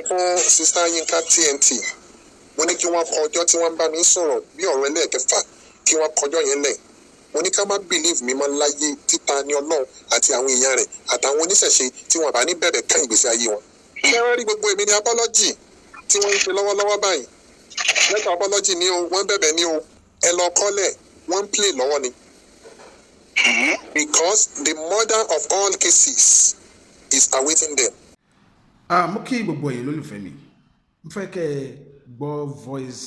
fún sister YINKA TNT mo ní kí wọ́n kọ ọjọ́ tí wọ́n bá mi sọ̀rọ̀ bí ọ̀rọ̀ ẹlẹ́ẹ̀kẹfà kí wọ́n kọjọ́ yẹn lẹ̀ mo ní ká má believe mi mọ́ láyé títa ní Ọlọ́run àti àwọn èèyàn rẹ̀ àtàwọn oníṣẹ̀ṣe tí wọ́n bá ní bẹ̀rẹ̀ ká ìgbésí ayé wọn. ṣé wọ́n rí gbogbo èmi ní apology tí wọ́n ń ṣe lọ́wọ́lọ́wọ́ báyìí lẹ́tọ̀ apology ni o wọ́n bẹ̀bẹ̀ ni o ẹ lọ kọ́lẹ̀ wọ́n ń play lọ́wọ́ ni. Because the mother of all cases is awaiting them. Mo kí gbogbo ẹ̀yin lólùfẹ́ mi mo fẹ́ kẹ́ ẹ gbọ́ voice.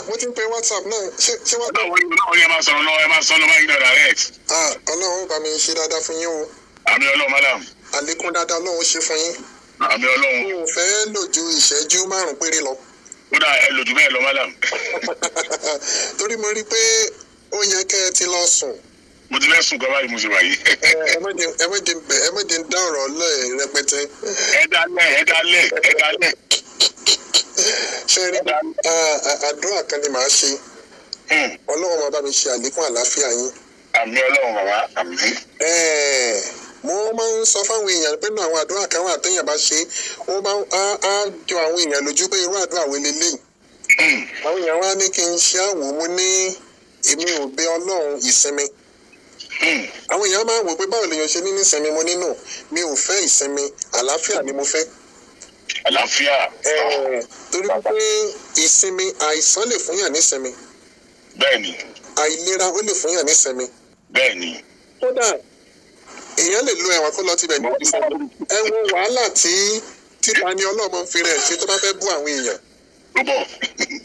Mo ti ń pe WhatsApp náà ṣé wọ́n. Ọlọ́run yẹn máa sọ̀rọ̀ lọ́wọ́ ẹ máa sọ̀rọ̀ máa ń gbẹ̀rẹ̀ direct. Ọlọ́run bá mi ṣe dáadáa fún yín o. Àmì Ọlọ́run madam. Àlékún dáadáa Ọlọ́run ṣe fún yín. Àmì Ọlọ́run. Mi ò fẹ́ lò ju ìṣẹ́jú 5 péré lọ. Kódà ẹ lò jù bẹ́ẹ̀ lọ madam. Torí mo rí pé ó yẹ kẹ́ ẹ ti lọ sùn. Mo ti fẹ́ sùn gan báyìí mo ṣe wáyé. Ẹ má jẹ́ ń dá ọ̀rọ̀ lẹ̀ rẹpẹtẹ. Ẹ dálẹ̀. Ṣé rí àdúrà kan ni màá ṣe? Ọlọ́run máa bá mi ṣe àlékún àlàáfíà yín. Àmì Ọlọ́run bàbá àmì. Mo máa ń sọ fáwọn èèyàn pé nínú àwọn àdúrà kan wà téèyàn bá ṣe ó máa á jọ àwọn èèyàn lójú pé irú àdúrà wo leléyìí. Àwọn èèyàn wá ní kí n ṣe àwò mo ní èmi ò bẹ Ọlọ́run ìsinmi. Àwọn èèyàn máa ń wò pé báwo lèèyàn ṣe ní ìsinmi mo nínú mi ò fẹ́ ìsinmi àlàáfíà ni mo fẹ́. Àlàáfíà. Torí pé ìsinmi àìsàn lè fún yàn nísinmi. Bẹ́ẹ̀ni. Àìlera ó lè fún yàn nísinmi. Bẹ́ẹ̀ni. Kódà èèyàn lè lo ẹ̀wọ̀n kó lọ tibẹ̀ ní ìsinmi. Ẹ wo wàhálà tí Tani ọlọ́mọ fi rẹ̀ ṣe tó bá fẹ́ bú àwọn èèyàn.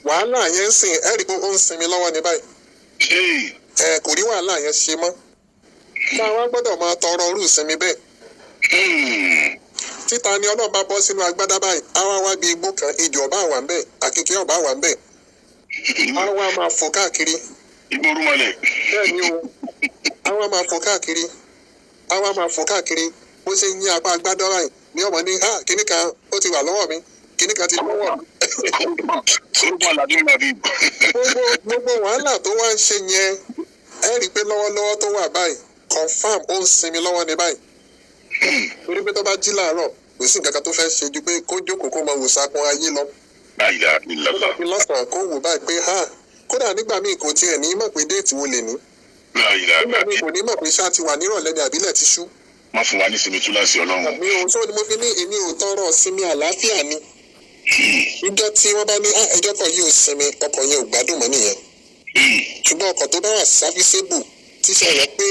Wàhálà yẹn ń sìn ẹ rí pé ó ń sinmi lọ́wọ́ ní báyìí. Kò rí wàhálà yẹn ṣe mọ́. Táwa gbọ́dọ̀ máa tọrọ irú ìsinmi bẹ́ẹ̀. Tani ọlọ́run bá bọ́ sínú agbádá báyìí àwa wá bí igbó kan ejò ọba wà ń bẹ̀ àkekèé ọba wà ń bẹ̀ àwa máa fò káàkiri. Igbó rúmọlẹ̀. Bẹ́ẹ̀ni o àwa máa fò káàkiri bó ṣe ń yí apá agbádá báyìí ní ọmọ ní kíní kan ó ti wà lọ́wọ́ mi kíní kan ti lọ́wọ́ mi. Gbogbo wàhálà tó wá ń ṣe yẹn ẹ rí i pé lọ́wọ́lọ́wọ́ tó wà báyìí confam ó ń sinmi lọ́wọ́ ní báyìí. Torí pé tó bá jí láàárọ̀ kò sí nǹkan kan tó fẹ́ ṣe ju pé kó jókòó kó máa wò sákun ayé lọ. Tó bá fi lọ́sàn-án kó wò báyìí pé kódà nígbà míì kò tiẹ̀ ní mọ̀ pé déètì wo lè ní. Nígbà míì kò ní mọ̀ pé ṣáà ti wà nírọ̀lẹ́ ní àbílẹ̀ ti ṣú. Má fún wa ní sinmi túláàsì Ọlọ́run. Mi ò sọ ni mo fi ní èmi ò tọrọ sinmi àlàáfíà ni. Ìjọ tí wọ́n bá ní ẹjọ́ kan yìí ò sinmi ọkọ̀ yẹn ò gbádùn mọ́ nìyẹn. Ṣùgbọ́n ọkọ̀ tó bá wà sáfísébù tíṣẹ́ rẹ̀ pé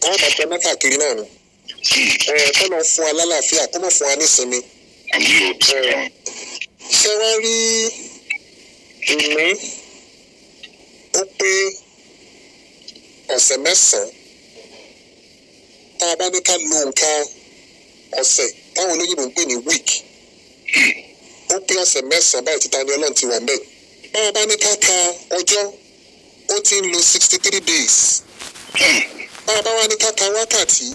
àwọn bàtà mẹ́fà kiri náà ni. Kọ́ lọ fún wa lálàáfíà kó mọ̀ fún wa nísinmi. Ṣé wọ́n rí ìní ó pé ọ̀sẹ̀ 9 tá a bá ní ká lo nǹkan ọ̀sẹ̀ táwọn olóyìnbó ń pè ní week ó pé ọ̀sẹ̀ 9 báyìí tí Tani ọlọ́run ti wà ń bẹ̀. Bá a bá ní ká ka ọjọ́ ó ti ń lo 63 days. Bá a bá wá ní ká ka wákàtí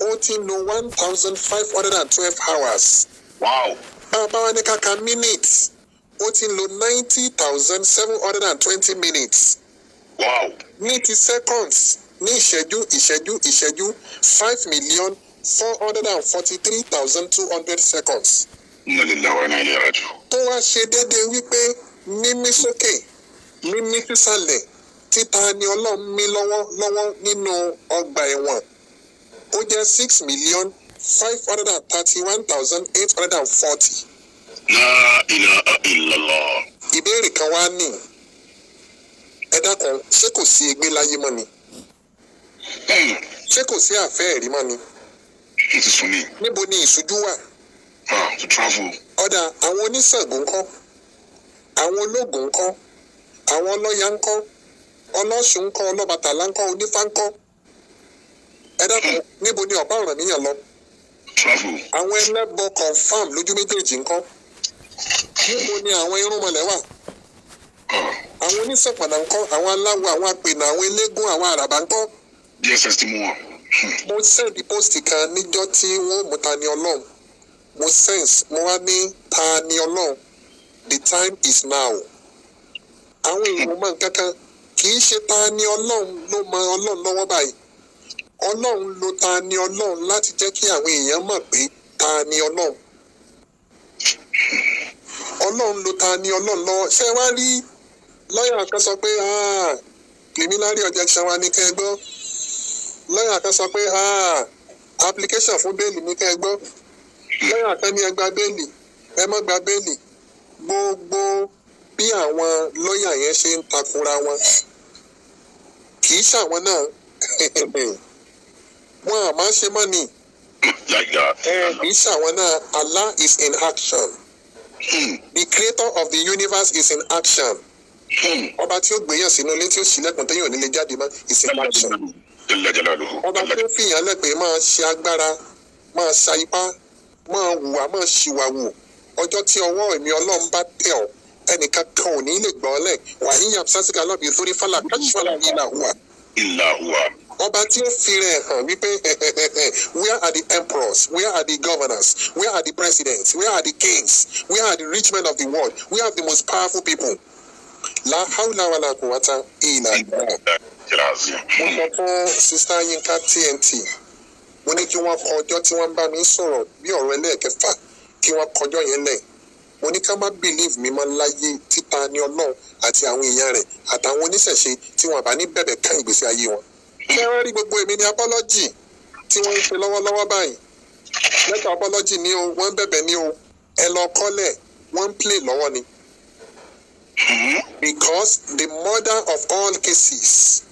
ó ti ń lo 1512 hours. Wow. Bá a bá wá ní ká ka minutes ó ti ń lo 90,720 minutes. Wow. Ní ti seconds ní ìṣẹ́jú 5,443,200 seconds. Tó wá ṣe déédéé wípé mímí sókè mímí sísàlẹ̀ tí Tani ọlọ́run mí lọ́wọ́ nínú ọgbà ẹ̀wọ̀n ó jẹ́ 6,531,840. La ilaha illallah. Ìbéèrè kan wá ní ẹ dákun ṣé kò sí ègbé láyé mọ́ ni? Ṣé kò sí àfẹ́ ẹ̀rí mọ́ ni? It is for me. Níbo ni ìṣújú wà? To travel. Ọ̀dà àwọn oníṣègùn ńkọ́? Àwọn ológun ńkọ́? Àwọn ọlọ́ya ńkọ́? Ọlọ́ṣun ńkọ́? Ọlọ́bàtálá ńkọ́? Onífá ńkọ́? Ẹ dákun níbo ni ọ̀pá Ọ̀rànmíyàn lọ? Travel. Àwọn ẹlẹ́bọ confam lójú méjèèjì ńkọ́? Níbo ni àwọn irúnmọlẹ̀ wà? Àwọn oníṣẹ̀pàdà ńkọ́? Àwọn aláwọ̀, àwọn apènà, àwọn eléégún, àwọn àràbà ńkọ́? DSS ti mú wọn. Mo send post kan níjọ́ tí wọ́n mú Tani ọlọ́run. Mo sense mo wá ní Tani ọlọ́run. The time is now. Àwọn èèyàn mọ̀ nǹkan kan kì í ṣe Tani ọlọ́run ló mọ ọlọ́run lọ́wọ́ báyìí. Ọlọ́run ló Tani ọlọ́run láti jẹ́ kí àwọn èèyàn mọ̀ pé Tani ọlọ́run. ń lo Tani Ọlọ́run lọ ṣé wá rí lọ́yà kan sọ pé preliminary objection wa ní kẹ́ ẹ gbọ́ lọ́yà kan sọ pé application fún bẹ́ẹ̀lì ní kẹ́ ẹ gbọ́ lọ́yà kan ní ẹ gba bẹ́ẹ̀lì ẹ má gba bẹ́ẹ̀lì gbogbo bí àwọn lọ́yà yẹn ṣe ń takora wọn kì í ṣàwọn náà wọn à máa ṣe mọ́ ni kì í ṣàwọn náà. Allah is in action. The creator of the universe is in action. Ọba tí ó gbéyàn sínú ilé tí ó ṣílẹ̀kùn téèyàn nílé jáde mọ́ is in action. Ọba tó fìyàn lẹ́pẹ́ máa ṣe agbára máa ṣa ipá máa hùwà máa ṣìwàwù ọjọ́ tí ọwọ́ èmi Ọlọ́run bá tẹ̀ ọ́ ẹnìkan kan ò ní lè gbọ́ ọ lẹ̀ wàhí yàm sásìkà lọ́bì sórí fàlà káṣífàlà ìlà hùwà. Ọba tí ó fi rẹ̀ hàn wípé where are the emperors, where are the governors, where are the presidents, where are the kings, where are the rich men of the world, where are the most powerful people. La hawla wala quwwata illa billah. Mo sọ fún sista Yinka TNT mo ní kí wọ́n kọ ọjọ́ tí wọ́n bá mi sọ̀rọ̀ bí ọ̀rọ̀ ẹlẹ́ẹ̀kẹfà kí wọ́n kọjọ́ yẹn lẹ̀ mo ní ká má believe mi mọ́ láyé títa ní Ọlọ́run àti àwọn èèyàn rẹ̀ àtàwọn oníṣẹ̀ṣe tí wọ́n bá ní bẹ̀bẹ̀ ká ìgbésí ayé wọn. Ṣé wọ́n rí gbogbo èmi ní apology tí wọ́n ń ṣe lọ́wọ́lọ́wọ́ báyìí lẹ́tọ̀ apology ni o wọ́n ń bẹ̀bẹ̀ ni o ẹ lọ kọ́lẹ̀ wọ́n ń play lọ́wọ́ ni. Because the mother of all cases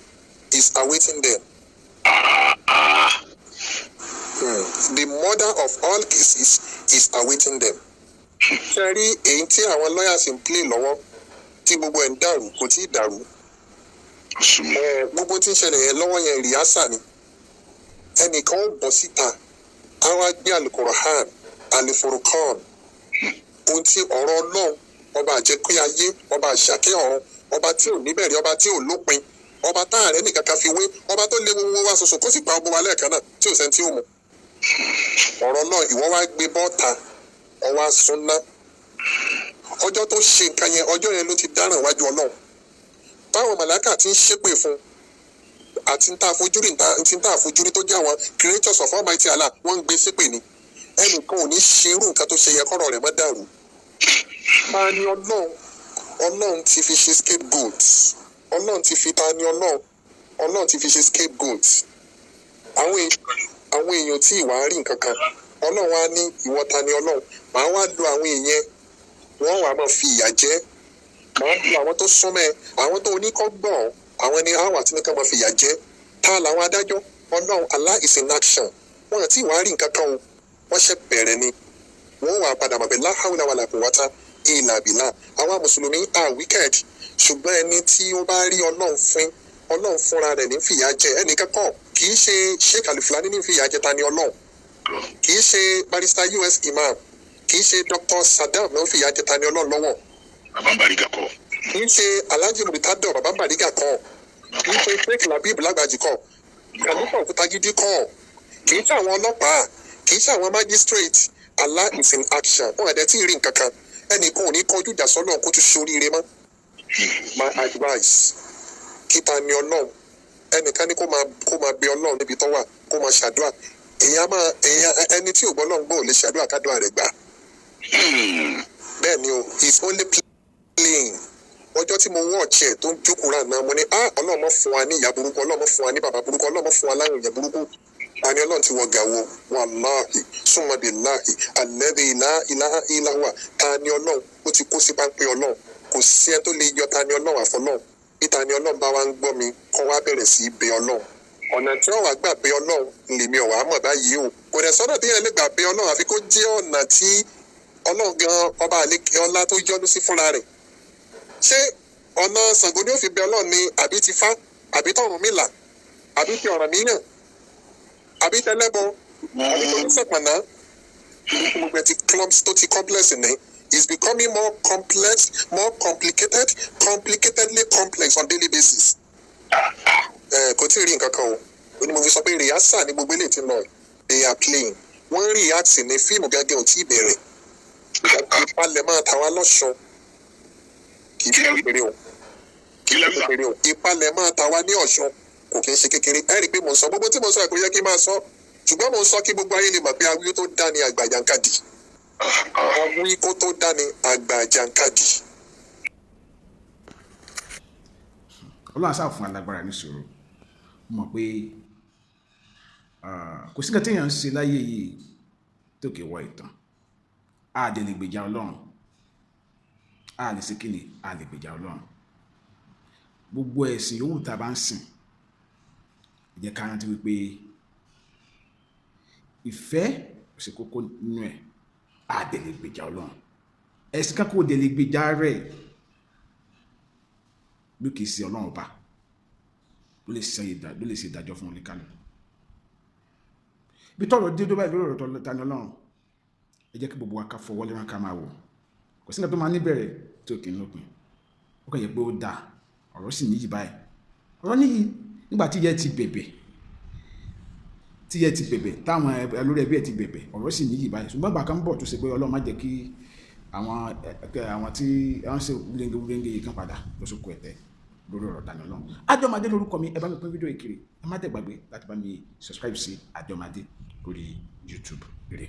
is awaiting them. The mother of all cases is awaiting them. Ṣé rí èyí tí àwọn lawyers ń play lọ́wọ́ tí gbogbo ẹ̀ ń dàrú kò tí ì dàrú. Gbogbo tí ń ṣẹlẹ̀ yẹn lọ́wọ́ yẹn rìásà ni. Ẹnìkan ó bọ́ síta á wá gbé Al-Qur'an Al-Furqan ohun tí ọ̀rọ̀ Ọlọ́run ọba àjẹkí ayé ọba àṣàkẹ́ ọ̀run ọba tí ò níbẹ̀rẹ̀ ọba tí ò lópin ọba táàrẹ́ nìkan kan fi wé ọba tó lé gbogbo wa ṣoṣo kó sì pa ọgbọ́n wa lẹ́ẹ̀kan náà tí ò sẹ́ni tí ò mú. Ọ̀rọ̀ náà ìwọ wá gbé bọ́ta ọwọ́ asúnná ọjọ́ tó ṣe nǹkan yẹn ọjọ́ yẹn ló ti dáràn wájú Ọlọ́run. Báwọn màláíkà ti ń ṣépè fún àti ń tà àfojúrí tó jẹ́ àwọn creators of Almighty Allah wọ́n ń gbé ṣépè ni ẹnìkan ò ní ṣe irú nǹkan tó ṣe yẹ kọ́rọ̀ rẹ̀ mọ́ dàrú. Ta ni Ọlọ́run ti fi ṣe scapegoat Ọlọ́run ti fi ta ni Ọlọ́run ti fi ṣe scapegoat àwọn èèyàn tí ìwà rí nǹkan kan Ọlọ́run á ní ìwọ ta ni Ọlọ́run màá wá lo àwọn èèyàn wọ́n wàá máa fi ìyà jẹ màá lo àwọn tó súnmọ́ ẹ àwọn tó oníkọ́gbọ̀n àwọn ni àwọn àti nìkan máa fi ìyà jẹ ta làwọn adájọ́ Ọlọ́run Allah is in action wọ́n àti ìwà rí nǹkan kan o wọ́n ṣe bẹ̀rẹ̀ ni wọ́n wà padà mọ̀ pé la hawla wala quwwata illa billah àwọn mùsùlùmí are wicked ṣùgbọ́n ẹni tí ó bá rí Ọlọ́run fúnra rẹ̀ ní fìyà jẹ ẹnìkan kan kì í ṣe Sheikh Al-Fulani ní fìyà jẹ ta ni Ọlọ́run kì í ṣe barrister US Imam kì í ṣe Dr. Saddam ló ń fìyà jẹ ta ni Ọlọ́run lọ́wọ́ kì í ṣe Alhaji Muritado Baba Bariga kọ́ kì í ṣe Sheikh Labib Lagbaji kọ́ Khalifa Òkútagídí kọ́ kì í ṣe àwọn ọlọ́pàá kì í ṣe àwọn magistrate Allah is in action wọn ẹ̀dẹ̀ tí ì rí nǹkan kan ẹnìkan ò ní kọjú ìjà sọ́lọ́run kó tún ṣoríire mọ́. My advice kíta ni Ọlọ́run ẹnìkan ní kó máa bẹ Ọlọ́run níbi tó wà kó máa ṣàdúrà ẹni tí ò gbọ́ Ọlọ́run gbọ́ ò lè ṣàdúrà kádùá rẹ̀ gbà. Bẹ́ẹ̀ ni o he is only playing ọjọ́ tí mo wọ́n ọ̀chẹ́ tó ń jókòó rà náà mo ní Ọlọ́run mọ́ fún wa ní ìyá burúkú Ọlọ́run mọ́ fún wa ní bàbá burúkú Ọlọ́run mọ́ fún wa láyìn ìyá burúkú àní Ọlọ́run ti wọ gàwó wàláhì summa billahi alladhi la ilaha illa huwa Tani Ọlọ́run ó ti kó sí pápẹ́ Ọlọ́run kò sí ẹ tó lè yọ Tani Ọlọ́run àfọlọ́run bí Tani Ọlọ́run bá wá ń gbọ́ mi kọ́ wá bẹ̀rẹ̀ sí í bẹ Ọlọ́run ọ̀nà tí wọ́n wá gbà bẹ Ọlọ́run lèmi ọ̀wá mọ̀ báyìí o kò dẹ̀ sọ́dọ̀ tí yẹn lè gbà bẹ Ọlọ́run àfi kó jẹ́ ọ̀nà tí Ọlọ́run gan ọba àlékè ọlá tó yọ́nú sí fúnra rẹ̀ ṣé ọ̀nà Ṣàngó ni ó fi bẹ Ọlọ́run ni àbí ti Ifá àbí t'Ọ̀rúnmìlà àbí ti Ọ̀rànmíyàn àbí tẹlẹ́bọ àbí tó ní sẹ̀pàná gbogbo ẹ̀ ti clumps tó ti complex ní is becoming more complex more complicatedly complex on daily basis. Kò tí ì rí nǹkan kan o ní mo fi sọ pé rìhásà ní gbogbo ilé tí lọ they are playing wọ́n rí react ní fíìmù gẹ́gẹ́ ò tí ì bẹ̀rẹ̀ ìpalẹ̀ máa tàwa lọ́sùn kì í ṣe kékeré o ìpalẹ̀ máa tàwa ní Ọ̀ṣun kò kì í ṣe kékeré ẹ rí i pé mo ń sọ gbogbo tí mo sọ ẹ kò yẹ kí n máa sọ ṣùgbọ́n mo ń sọ kí gbogbo ayé lè mọ̀ pé awíyó tó dá ní àgbà yankadi Ọ̀wí kó tó dání àgbà jàǹkadì. Ọlọ́run sáà fún alágbára ní sùúrù mọ̀ pé kò sí nǹkan téèyàn ń ṣe láyé yìí tó kè wọ ìtàn a dẹ̀ lè gbèjà Ọlọ́run a lè ṣe kíni a lè gbèjà Ọlọ́run gbogbo ẹ̀sìn yòówù tá a bá ń sìn jẹ́ ká rántí wípé ìfẹ́ kò sí kókó nínú ẹ̀ a dẹ̀ lè gbèjà Ọlọ́run ẹ̀sìn kan kò dẹ̀ lè gbèjà rẹ̀ bí kìí ṣe Ọlọ́run ọba ló lè ṣe ìdájọ́ fún oníkálù bí tọ́rọ̀ dé tó báyìí lórí ọ̀rọ̀ tó Tani Ọlọ́run ẹ jẹ́ kí gbogbo wa ká fọwọ́ lẹ́rán ká máa wò kò sí nǹkan tó máa níbẹ̀rẹ̀ tó kì í lópin ó kàn yẹ pé ó dáa ọ̀rọ̀ sì níyì báyìí ọ̀rọ̀ níyì nígbà tí yẹ ti bẹ̀bẹ̀ táwọn olórí ẹbí ẹ̀ ti bẹ̀bẹ̀ ọ̀rọ̀ sì níyì báyìí ṣùgbọ́n ìgbà kan bọ̀ tó ṣe pé Ọlọ́run má jẹ́ kí àwọn tí wọ́n ṣe wúlẹ́ngẹ́ kan padà lọ́sọ̀kọ ẹ̀tẹ́ lórí ọ̀rọ̀ Tani Ọlọ́run. Àjọmádé lórúkọ mi ẹ bá mi pín fídíò ìkiri ẹ má tẹ̀ gbàgbé láti bá mi subscribe sí Àjọmádé lórí YouTube rere.